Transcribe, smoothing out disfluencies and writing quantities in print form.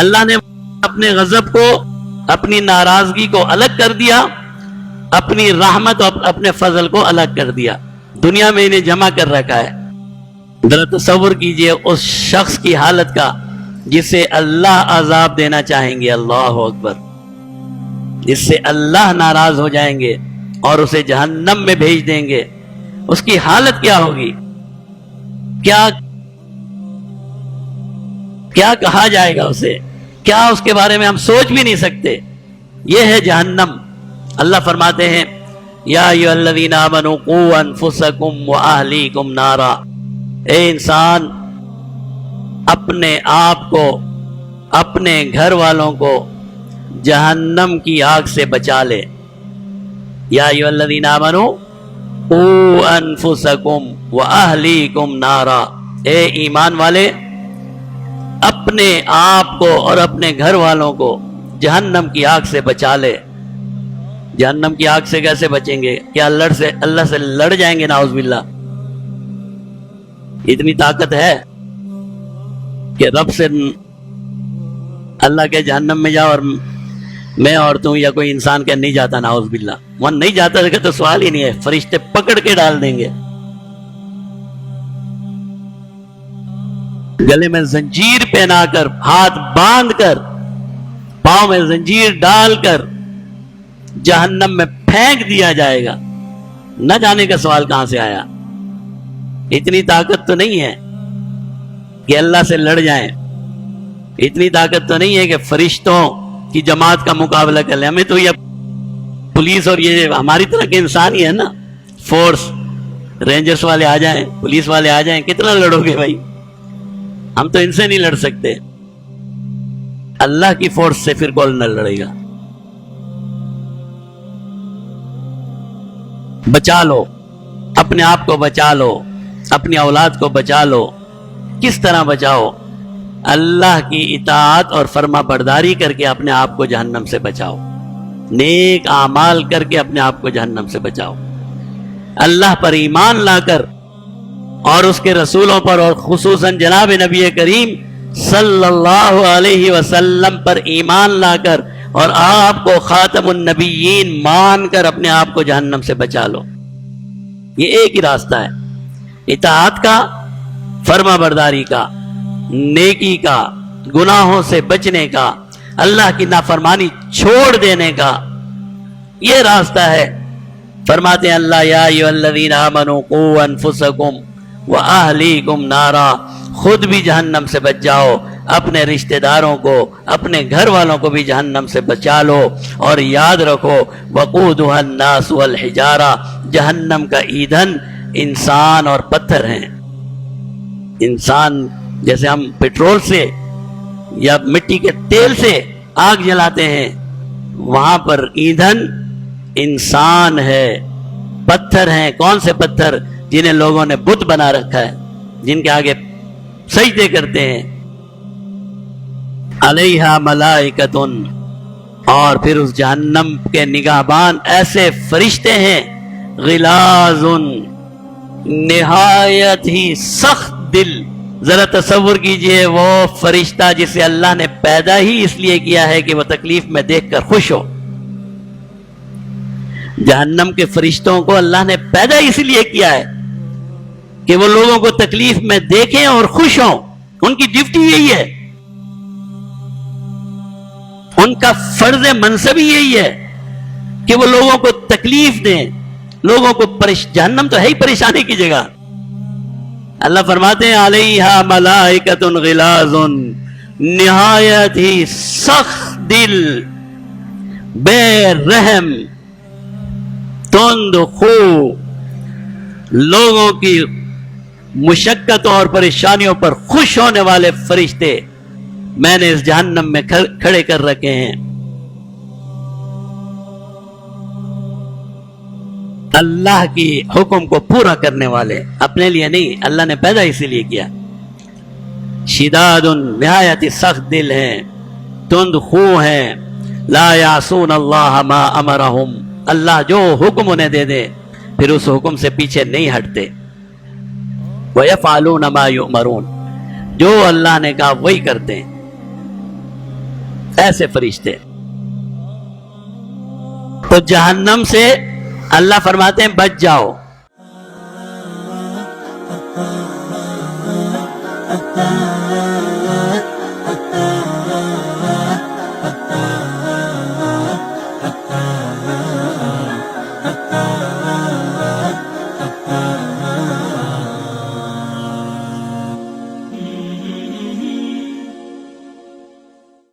اللہ نے اپنے غضب کو، اپنی ناراضگی کو الگ کر دیا، اپنی رحمت اور اپنے فضل کو الگ کر دیا، دنیا میں انہیں جمع کر رکھا ہے۔ ذرا تصور کیجئے اس شخص کی حالت کا جسے اللہ عذاب دینا چاہیں گے، اللہ اکبر، جس سے اللہ ناراض ہو جائیں گے اور اسے جہنم میں بھیج دیں گے، اس کی حالت کیا ہوگی؟ کیا کہا جائے گا اسے؟ کیا اس کے بارے میں ہم سوچ بھی نہیں سکتے۔ یہ ہے جہنم۔ اللہ فرماتے ہیں یا ایھا الذین آمنوا قوا انفسکم واہلیکم نارا، اے انسان اپنے آپ کو، اپنے گھر والوں کو جہنم کی آگ سے بچا لے۔ یا ایھا الذین آمنوا قوا انفسکم واہلیکم نارا، اے ایمان والے اپنے آپ کو اور اپنے گھر والوں کو جہنم کی آگ سے بچا لے۔ جہنم کی آگ سے کیسے بچیں گے؟ کیا اللہ سے لڑ جائیں گے؟ نعوذ باللہ۔ اتنی طاقت ہے کہ رب سے اللہ کے جہنم میں جاؤ اور میں اور تم یا کوئی انسان کہ نہیں جاتا، نعوذ باللہ، وہاں نہیں جاتا تو سوال ہی نہیں ہے، فرشتے پکڑ کے ڈال دیں گے۔ گلے میں زنجیر پہنا کر، ہاتھ باندھ کر، پاؤں میں زنجیر ڈال کر جہنم میں پھینک دیا جائے گا۔ نہ جانے کا سوال کہاں سے آیا؟ اتنی طاقت تو نہیں ہے کہ اللہ سے لڑ جائیں، اتنی طاقت تو نہیں ہے کہ فرشتوں کی جماعت کا مقابلہ کر لیں۔ ہمیں تو یہ پولیس اور یہ ہماری طرح کے انسان ہی ہے نا، فورس، رینجرز والے آ جائیں، پولیس والے آ جائیں، کتنا لڑو گے بھائی؟ ہم تو ان سے نہیں لڑ سکتے۔ اللہ کی فورس سے پھر کون نہ لڑے گا؟ بچا لو، اپنے آپ کو بچا لو، اپنی اولاد کو بچا لو۔ کس طرح بچاؤ؟ اللہ کی اطاعت اور فرما برداری کر کے اپنے آپ کو جہنم سے بچاؤ، نیک اعمال کر کے اپنے آپ کو جہنم سے بچاؤ، اللہ پر ایمان لا کر اور اس کے رسولوں پر اور خصوصاً جناب نبی کریم صلی اللہ علیہ وسلم پر ایمان لا کر اور آپ کو خاتم النبیین مان کر اپنے آپ کو جہنم سے بچا لو۔ یہ ایک ہی راستہ ہے، اطاعت کا، فرما برداری کا، نیکی کا، گناہوں سے بچنے کا، اللہ کی نافرمانی چھوڑ دینے کا، یہ راستہ ہے۔ فرماتے ہیں اللہ یا ایھا الذین آمنوا قوا انفسکم واہلیکم نارا، خود بھی جہنم سے بچ جاؤ، اپنے رشتہ داروں کو، اپنے گھر والوں کو بھی جہنم سے بچا لو، اور یاد رکھو وقودھا الناس والحجارہ، جہنم کا ایندھن انسان اور پتھر ہیں۔ انسان جیسے ہم پیٹرول سے یا مٹی کے تیل سے آگ جلاتے ہیں، وہاں پر ایندھن انسان ہے، پتھر ہیں۔ کون سے پتھر؟ جنہیں لوگوں نے بت بنا رکھا ہے، جن کے آگے سجدے کرتے ہیں۔ علیہا ملائکۃ، اور پھر اس جہنم کے نگہبان ایسے فرشتے ہیں، غلاظ، نہایت ہی سخت دل۔ ذرا تصور کیجئے وہ فرشتہ جسے اللہ نے پیدا ہی اس لیے کیا ہے کہ وہ تکلیف میں دیکھ کر خوش ہو۔ جہنم کے فرشتوں کو اللہ نے پیدا اس لیے کیا ہے کہ وہ لوگوں کو تکلیف میں دیکھیں اور خوش ہوں۔ ان کی ڈیوٹی یہی ہے، ان کا فرض منصب ہی یہی ہے کہ وہ لوگوں کو تکلیف دیں، لوگوں کو جہنم تو ہے ہی پریشانی کی جگہ۔ اللہ فرماتے ہیں علیہا ملائکۃ غلاظ، نہایت ہی سخت دل، بے رحم، تند خو، لوگوں کی مشقتوں اور پریشانیوں پر خوش ہونے والے فرشتے میں نے اس جہنم میں کھڑے کر رکھے ہیں۔ اللہ کی حکم کو پورا کرنے والے، اپنے لیے نہیں، اللہ نے پیدا اسی لیے کیا۔ شداد، نہایت سخت دل ہیں، تند خو ہیں، لا یعصون اللہ ما امرہم، اللہ جو حکم انہیں دے دے پھر اس حکم سے پیچھے نہیں ہٹتے۔ وَيَفْعَلُونَ مَا يُؤْمَرُونَ، جو اللہ نے کہا وہی کرتے ہیں۔ ایسے فرشتے. تو جہنم سے اللہ فرماتے ہیں بچ جاؤ.